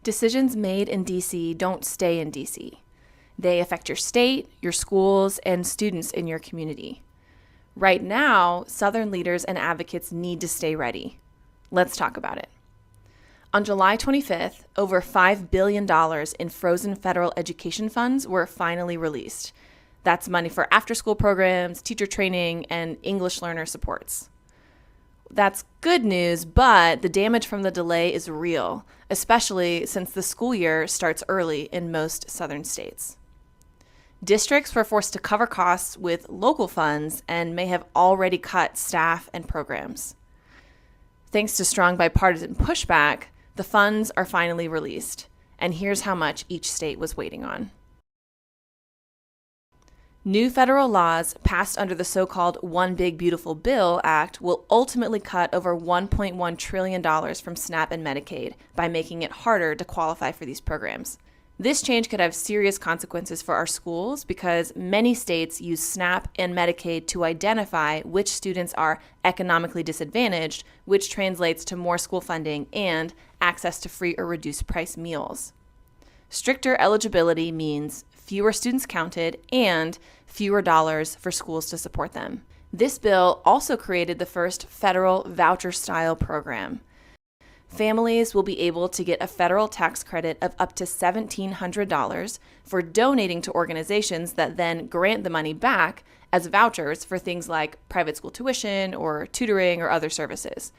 Decisions made in D.C. don't stay in D.C. They affect your state, your schools, and students in your community. Right now, Southern leaders and advocates need to stay ready. Let's talk about it. On July 25th, over $5 billion in frozen federal education funds were finally released. That's money for after-school programs, teacher training, and English learner supports. That's good news, but the damage from the delay is real, especially since the school year starts early in most Southern states. Districts were forced to cover costs with local funds and may have already cut staff and programs. Thanks to strong bipartisan pushback, the funds are finally released, and here's how much each state was waiting on. New federal laws passed under the so-called One Big Beautiful Bill Act will ultimately cut over $1.1 trillion from SNAP and Medicaid by making it harder to qualify for these programs. This change could have serious consequences for our schools because many states use SNAP and Medicaid to identify which students are economically disadvantaged, which translates to more school funding and access to free or reduced price meals. Stricter eligibility means fewer students counted and fewer dollars for schools to support them. This bill also created the first federal voucher-style program. Families will be able to get a federal tax credit of up to $1,700 for donating to organizations that then grant the money back as vouchers for things like private school tuition or tutoring or other services.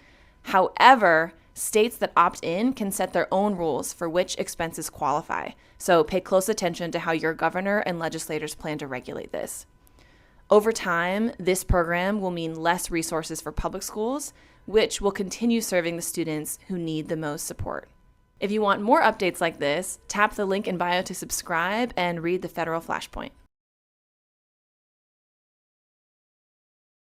However, states that opt in can set their own rules for which expenses qualify, so pay close attention to how your governor and legislators plan to regulate this. Over time, this program will mean less resources for public schools, which will continue serving the students who need the most support. If you want more updates like this, tap the link in bio to subscribe and read the federal Flashpoint.